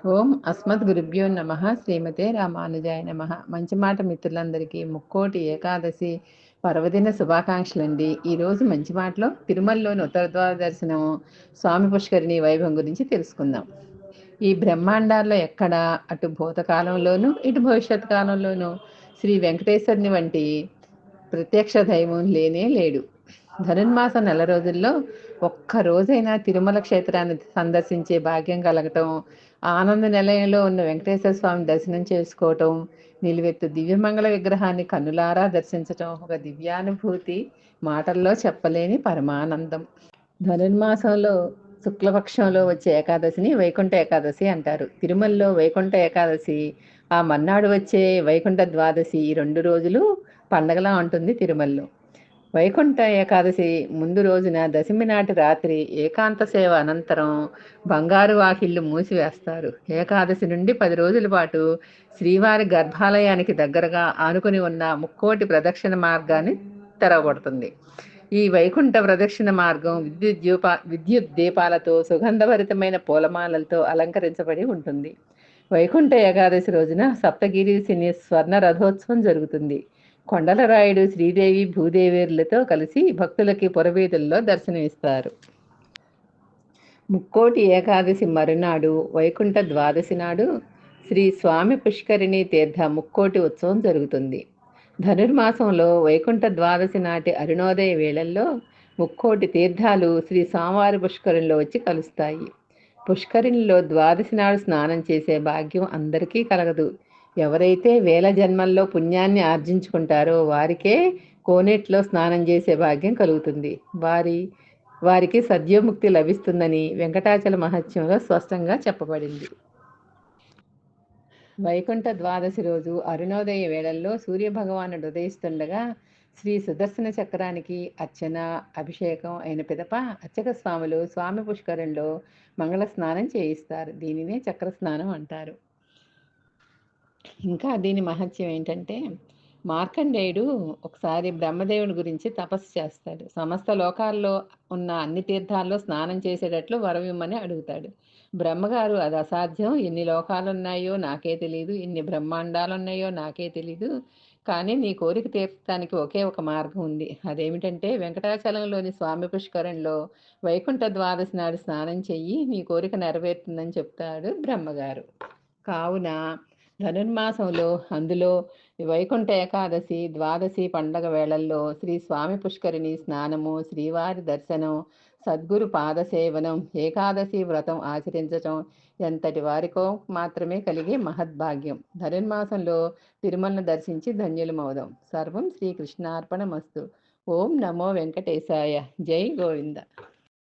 ఓం అస్మద్గురుభ్యో నమ. శ్రీమతే రామానుజాయ నమ. మంచి మాట మిత్రులందరికీ ముక్కోటి ఏకాదశి పర్వదిన శుభాకాంక్షలండి. ఈరోజు మంచి మాటలో తిరుమలలోని ఉత్తరద్వార దర్శనం, స్వామి పుష్కరిణి వైభవం గురించి తెలుసుకుందాం. ఈ బ్రహ్మాండాల్లో ఎక్కడ అటు భూతకాలంలోనూ ఇటు భవిష్యత్ కాలంలోనూ శ్రీ వెంకటేశ్వరుని వంటి ప్రత్యక్ష దైవం లేనే లేడు. ధనుర్మాసం నెల రోజుల్లో ఒక్క రోజైనా తిరుమల క్షేత్రాన్ని సందర్శించే భాగ్యం కలగటం, ఆనంద నిలయంలో ఉన్న వెంకటేశ్వర స్వామి దర్శనం చేసుకోవటం, నిలువెత్తు దివ్యమంగళ విగ్రహాన్ని కన్నులారా దర్శించటం ఒక దివ్యానుభూతి, మాటల్లో చెప్పలేని పరమానందం. ధనుర్మాసంలో శుక్లపక్షంలో వచ్చే ఏకాదశిని వైకుంఠ ఏకాదశి అంటారు. తిరుమలలో వైకుంఠ ఏకాదశి, ఆ మర్నాడు వచ్చే వైకుంఠ ద్వాదశి, ఈ 2 రోజులు పండగలా ఉంటుంది తిరుమలలో. వైకుంఠ ఏకాదశి ముందు రోజున దశమి నాటి రాత్రి ఏకాంత సేవ అనంతరం బంగారు వాకిళ్ళు మూసివేస్తారు. ఏకాదశి నుండి 10 రోజుల పాటు శ్రీవారి గర్భాలయానికి దగ్గరగా ఆనుకుని ఉన్న ముక్కోటి ప్రదక్షిణ మార్గాన్ని తెరవబడుతుంది. ఈ వైకుంఠ ప్రదక్షిణ మార్గం విద్యుత్ దీపాలతో, సుగంధభరితమైన పూలమాలలతో అలంకరించబడి ఉంటుంది. వైకుంఠ ఏకాదశి రోజున సప్తగిరి శని స్వర్ణ రథోత్సవం జరుగుతుంది. కొండలరాయుడు శ్రీదేవి భూదేవేరులతో కలిసి భక్తులకి పురవీధుల్లో దర్శనమిస్తారు. ముక్కోటి ఏకాదశి మరునాడు వైకుంఠ ద్వాదశి నాడు శ్రీ స్వామి పుష్కరిణి తీర్థ ముక్కోటి ఉత్సవం జరుగుతుంది. ధనుర్మాసంలో వైకుంఠ ద్వాదశి నాటి అరుణోదయ వేళల్లో ముక్కోటి తీర్థాలు శ్రీ స్వామివారి పుష్కరిణిలో వచ్చి కలుస్తాయి. పుష్కరిణిలో ద్వాదశి నాడు స్నానం చేసే భాగ్యం అందరికీ కలగదు. ఎవరైతే వేల జన్మల్లో పుణ్యాన్ని ఆర్జించుకుంటారో వారికే కోనేట్లో స్నానం చేసే భాగ్యం కలుగుతుంది. వారికి సద్యోముక్తి లభిస్తుందని వెంకటాచల మహత్యంలో స్పష్టంగా చెప్పబడింది. వైకుంఠ ద్వాదశి రోజు అరుణోదయ వేళల్లో సూర్యభగవానుడు ఉదయిస్తుండగా శ్రీ సుదర్శన చక్రానికి అర్చన, అభిషేకం అయిన పిదప అర్చక స్వాములు స్వామి పుష్కరంలో మంగళ స్నానం చేయిస్తారు. దీనినే చక్ర స్నానం అంటారు. ఇంకా దీని మహత్యం ఏంటంటే, మార్కండేయుడు ఒకసారి బ్రహ్మదేవుని గురించి తపస్సు చేస్తాడు. సమస్త లోకాల్లో ఉన్న అన్ని తీర్థాల్లో స్నానం చేసేటట్లు వరమిమ్మని అడుగుతాడు. బ్రహ్మగారు అది అసాధ్యం, ఎన్ని లోకాలు ఉన్నాయో నాకే తెలియదు, ఎన్ని బ్రహ్మాండాలు ఉన్నాయో నాకే తెలీదు, కానీ నీ కోరిక తీర్చడానికి ఒకే ఒక మార్గం ఉంది. అదేమిటంటే వెంకటాచలంలోని స్వామి పుష్కరంలో వైకుంఠ ద్వాదశి నాడు స్నానం చెయ్యి, నీ కోరిక నెరవేరుతుందని చెప్తాడు బ్రహ్మగారు. కావున ధనుర్మాసంలో, అందులో వైకుంఠ ఏకాదశి, ద్వాదశి పండగ వేళల్లో శ్రీ స్వామి పుష్కరిణి స్నానము, శ్రీవారి దర్శనం, సద్గురు పాదసేవనం, ఏకాదశి వ్రతం ఆచరించటం ఎంతటి వారికో మాత్రమే కలిగే మహద్భాగ్యం. ధనుర్మాసంలో తిరుమలను దర్శించి ధన్యులమవుదాం. సర్వం శ్రీకృష్ణార్పణమస్తు. ఓం నమో వెంకటేశాయ. జై గోవింద.